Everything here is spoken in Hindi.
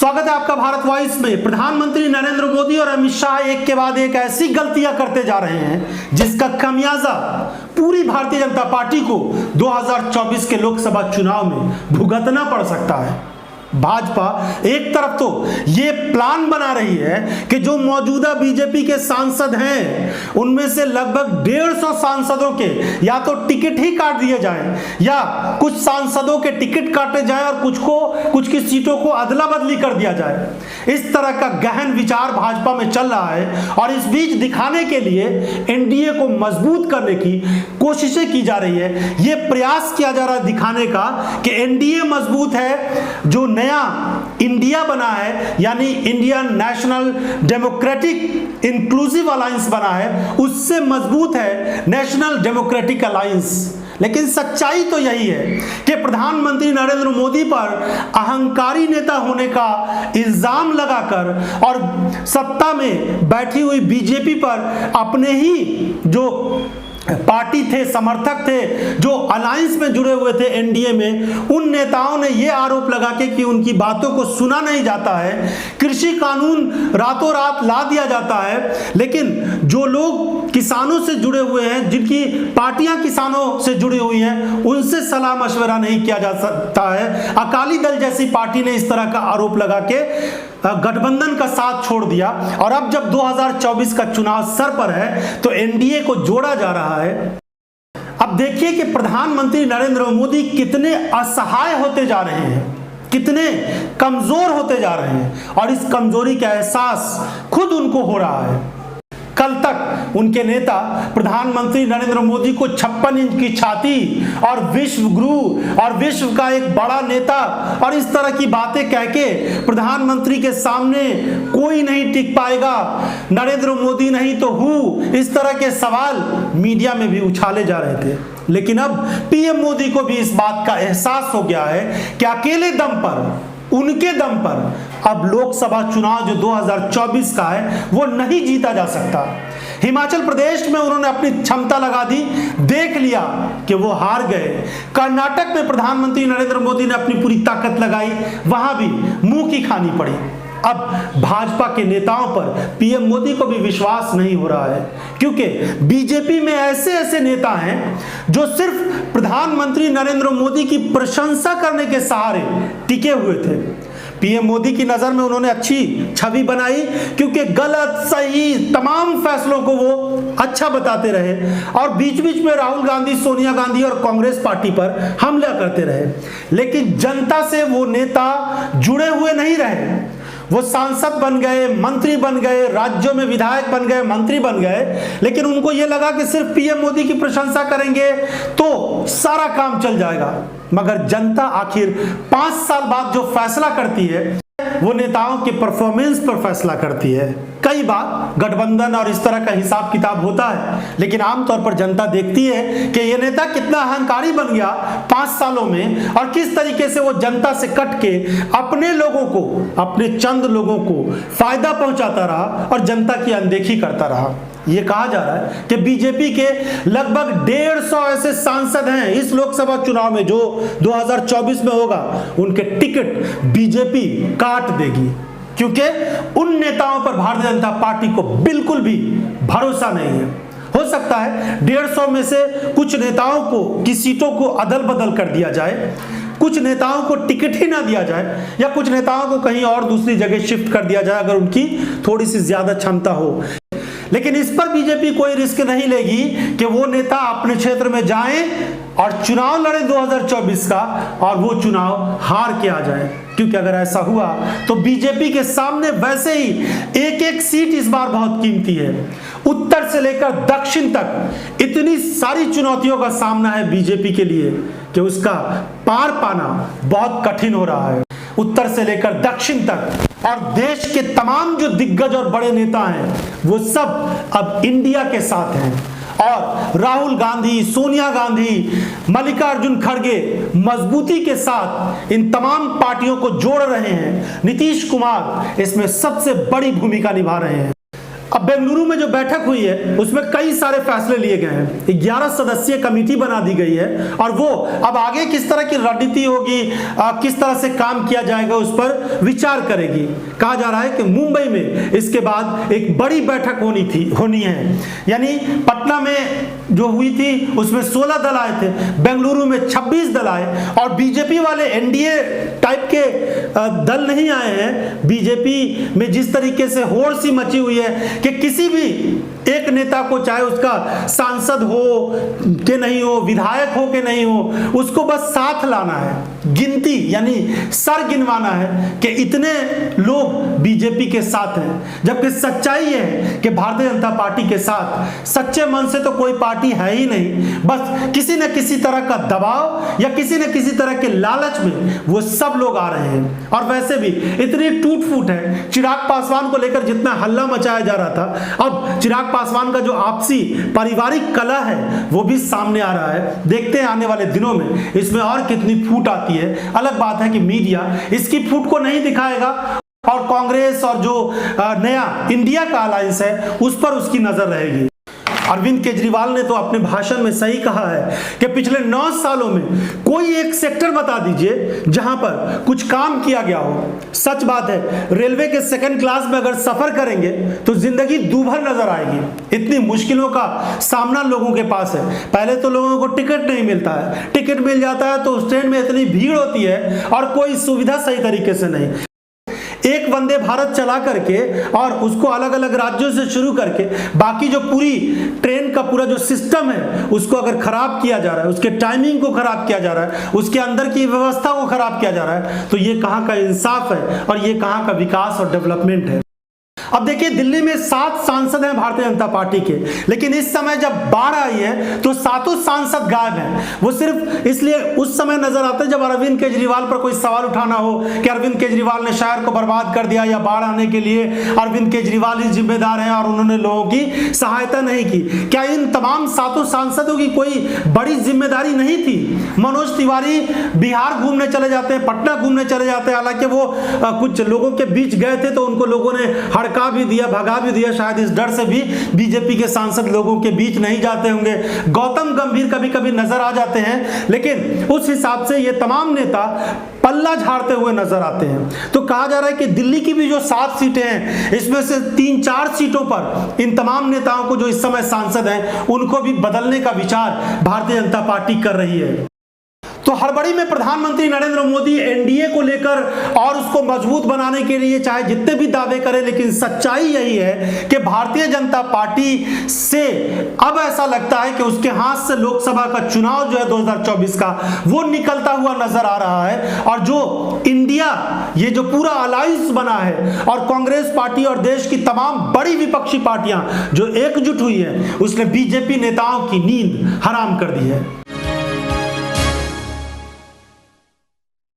स्वागत है आपका भारत वॉइस में। प्रधानमंत्री नरेंद्र मोदी और अमित शाह एक के बाद एक ऐसी गलतियां करते जा रहे हैं जिसका खमियाजा पूरी भारतीय जनता पार्टी को 2024 के लोकसभा चुनाव में भुगतना पड़ सकता है। भाजपा एक तरफ तो ये प्लान बना रही है कि जो मौजूदा बीजेपी के सांसद हैं उनमें से लगभग 150 सांसदों के या तो टिकट ही काट दिए जाएं या कुछ सांसदों के टिकट काटे जाएं और कुछ की सीटों को अदला बदली कर दिया जाए। इस तरह का गहन विचार भाजपा में चल रहा है और इस बीच दिखाने के लिए एनडीए को मजबूत करने की कोशिशें की जा रही है। ये प्रयास किया जा रहा है दिखाने का कि एनडीए मजबूत है, जो नया इंडिया बना है यानी Indian national democratic inclusive alliance बना है, उससे मजबूत है नेशनल डेमोक्रेटिक अलायंस। लेकिन सच्चाई तो यही है कि प्रधानमंत्री नरेंद्र मोदी पर अहंकारी नेता होने का इल्जाम लगाकर और सत्ता में बैठी हुई बीजेपी पर अपने ही जो पार्टी थे, समर्थक थे, जो अलायंस में जुड़े हुए थे एनडीए में, उन नेताओं ने यह आरोप लगा के कि उनकी बातों को सुना नहीं जाता है, कृषि कानून रातों रात ला दिया जाता है, लेकिन जो लोग किसानों से जुड़े हुए हैं, जिनकी पार्टियां किसानों से जुड़ी हुई हैं, उनसे सलाह मशवरा नहीं किया जा सकता है। अकाली दल जैसी पार्टी ने इस तरह का आरोप लगा के गठबंधन का साथ छोड़ दिया और अब जब 2024 का चुनाव सर पर है तो एनडीए को जोड़ा जा रहा है। अब देखिए कि प्रधानमंत्री नरेंद्र मोदी कितने असहाय होते जा रहे हैं, कितने कमजोर होते जा रहे हैं और इस कमजोरी का एहसास खुद उनको हो रहा है। कल तक उनके नेता प्रधानमंत्री नरेंद्र मोदी को 56 इंच की छाती और विश्व गुरु और विश्व का एक बड़ा नेता और इस तरह की बातें कह के प्रधानमंत्री के सामने कोई नहीं टिक पाएगा, नरेंद्र मोदी नहीं तो हूँ, इस तरह के सवाल मीडिया में भी उछाले जा रहे थे। लेकिन अब पीएम मोदी को भी इस बात का एहसास हो गया है कि अकेले दम पर, उनके दम पर अब लोकसभा चुनाव जो 2024 का है वो नहीं जीता जा सकता। हिमाचल प्रदेश में उन्होंने अपनी क्षमता लगा दी, देख लिया कि वो हार गए। कर्नाटक में प्रधानमंत्री नरेंद्र मोदी ने अपनी पूरी ताकत लगाई, वहां भी मुंह की खानी पड़ी। अब भाजपा के नेताओं पर पीएम मोदी को भी विश्वास नहीं हो रहा है क्योंकि बीजेपी में ऐसे ऐसे नेता हैं जो सिर्फ प्रधानमंत्री नरेंद्र मोदी की प्रशंसा करने के सहारे टिके हुए थे। पीएम मोदी की नजर में उन्होंने अच्छी छवि बनाई क्योंकि गलत सही तमाम फैसलों को वो अच्छा बताते रहे और बीच बीच में राहुल गांधी, सोनिया गांधी और कांग्रेस पार्टी पर हमला करते रहे। लेकिन जनता से वो नेता जुड़े हुए नहीं रहे। वो सांसद बन गए, मंत्री बन गए, राज्यों में विधायक बन गए, मंत्री बन गए, लेकिन उनको ये लगा कि सिर्फ पीएम मोदी की प्रशंसा करेंगे तो सारा काम चल जाएगा। मगर जनता आखिर 5 साल बाद जो फैसला करती है वो नेताओं के परफॉर्मेंस पर फैसला करती है। कई बार गठबंधन और इस तरह का हिसाब किताब होता है, लेकिन आमतौर पर जनता देखती है कि ये नेता कितना अहंकारी बन गया 5 सालों में और किस तरीके से वो जनता से कट के अपने लोगों को, अपने चंद लोगों को फायदा पहुंचाता रहा और जनता की अनदेखी करता रहा। ये कहा जा रहा है कि बीजेपी के लगभग 150 ऐसे सांसद हैं इस लोकसभा चुनाव में जो 2024 में होगा, उनके टिकट बीजेपी काट देगी क्योंकि उन नेताओं पर भारतीय जनता पार्टी को बिल्कुल भी भरोसा नहीं है। हो सकता है 150 में से कुछ नेताओं को की सीटों को अदल बदल कर दिया जाए, कुछ नेताओं को टिकट ही ना दिया जाए या कुछ नेताओं को कहीं और दूसरी जगह शिफ्ट कर दिया जाए अगर उनकी थोड़ी सी ज्यादा क्षमता हो। लेकिन इस पर बीजेपी कोई रिस्क नहीं लेगी कि वो नेता अपने क्षेत्र में जाएं और चुनाव लड़े 2024 का और वो चुनाव हार के आ जाए, क्योंकि अगर ऐसा हुआ तो बीजेपी के सामने वैसे ही एक एक सीट इस बार बहुत कीमती है। उत्तर से लेकर दक्षिण तक इतनी सारी चुनौतियों का सामना है बीजेपी के लिए कि उसका पार पाना बहुत कठिन हो रहा है। उत्तर से लेकर दक्षिण तक और देश के तमाम जो दिग्गज और बड़े नेता हैं वो सब अब इंडिया के साथ हैं और राहुल गांधी, सोनिया गांधी, मल्लिकार्जुन खड़गे मजबूती के साथ इन तमाम पार्टियों को जोड़ रहे हैं। नीतीश कुमार इसमें सबसे बड़ी भूमिका निभा रहे हैं। अब बेंगलुरु में जो बैठक हुई है उसमें कई सारे फैसले लिए गए हैं। 11 सदस्यीय कमेटी बना दी गई है और वो अब आगे किस तरह की रणनीति होगी, किस तरह से काम किया जाएगा उस पर विचार करेगी। कहा जा रहा है कि मुंबई में इसके बाद एक बड़ी बैठक होनी है। यानी पटना में जो हुई थी उसमें 16 दल आए थे, बेंगलुरु में 26 दल आए और बीजेपी वाले एनडीए टाइप के दल नहीं आए हैं। बीजेपी में जिस तरीके से होड़ सी मची हुई है कि किसी भी एक नेता को, चाहे उसका सांसद हो कि नहीं हो, विधायक हो कि नहीं हो, उसको बस साथ लाना है, गिनती यानी सर गिनवाना है कि इतने लोग बीजेपी के साथ हैं। जबकि सच्चाई यह है कि भारतीय जनता पार्टी के साथ सच्चे मन से तो कोई पार्टी है ही नहीं, बस किसी न किसी तरह का दबाव या किसी न किसी तरह के लालच में वो सब लोग आ रहे हैं। और वैसे भी इतनी टूट फूट है, चिराग पासवान को लेकर जितना हल्ला मचाया जा रहा था, अब चिराग पासवान का जो आपसी पारिवारिक कलह है वो भी सामने आ रहा है। देखते हैं आने वाले दिनों में इसमें और कितनी फूट आती है। अलग बात है कि मीडिया इसकी फूट को नहीं दिखाएगा और कांग्रेस और जो नया इंडिया का अलायंस है उस पर उसकी नजर रहेगी। अरविंद केजरीवाल ने तो अपने भाषण में सही कहा है कि पिछले 9 सालों में कोई एक सेक्टर बता दीजिए जहां पर कुछ काम किया गया हो। सच बात है, रेलवे के सेकंड क्लास में अगर सफर करेंगे तो जिंदगी दूभर नजर आएगी। इतनी मुश्किलों का सामना लोगों के पास है। पहले तो लोगों को टिकट नहीं मिलता है, टिकट मिल जाता है तो उस ट्रेन में इतनी भीड़ होती है और कोई सुविधा सही तरीके से नहीं। एक वंदे भारत चला करके और उसको अलग अलग राज्यों से शुरू करके बाकी जो पूरी ट्रेन का पूरा जो सिस्टम है उसको अगर खराब किया जा रहा है, उसके टाइमिंग को खराब किया जा रहा है, उसके अंदर की व्यवस्था को खराब किया जा रहा है, तो ये कहाँ का इंसाफ है और ये कहाँ का विकास और डेवलपमेंट है। अब देखिए, दिल्ली में 7 सांसद हैं भारतीय जनता पार्टी के, लेकिन इस समय जब बाढ़ आई है तो 7 सांसद गायब हैं। वो सिर्फ इसलिए उस समय नजर आते हैं जब अरविंद केजरीवाल पर कोई सवाल उठाना हो कि अरविंद केजरीवाल ने शहर को बर्बाद कर दिया या बाढ़ आने के लिए अरविंद केजरीवाल ही जिम्मेदार हैं और उन्होंने लोगों की सहायता नहीं की। क्या इन तमाम 7 सांसदों की कोई बड़ी जिम्मेदारी नहीं थी? मनोज तिवारी बिहार घूमने चले जाते हैं, पटना घूमने चले जाते हैं, हालांकि वो कुछ लोगों के बीच गए थे तो उनको लोगों ने हड़का भी दिया, भगा भी दिया। शायद इस डर से भी बीजेपी के सांसद लोगों के बीच नहीं जाते होंगे। गौतम गंभीर कभी कभी नजर आ जाते हैं, लेकिन उस हिसाब से ये तमाम नेता पल्ला झाड़ते हुए नजर आते हैं। तो कहा जा रहा है कि दिल्ली की भी जो 7 सीटें हैं इसमें से 3-4 सीटों पर इन तमाम नेताओं को जो इस समय सांसद हैं उनको भी बदलने का विचार भारतीय जनता पार्टी कर रही है। तो हड़बड़ी में प्रधानमंत्री नरेंद्र मोदी एनडीए को लेकर और उसको मजबूत बनाने के लिए चाहे जितने भी दावे करें, लेकिन सच्चाई यही है कि भारतीय जनता पार्टी से अब ऐसा लगता है कि उसके हाथ से लोकसभा का चुनाव जो है 2024 का वो निकलता हुआ नजर आ रहा है। और जो इंडिया ये जो पूरा अलायंस बना है और कांग्रेस पार्टी और देश की तमाम बड़ी विपक्षी पार्टियां जो एकजुट हुई है उसने बीजेपी नेताओं की नींद हराम कर दी है।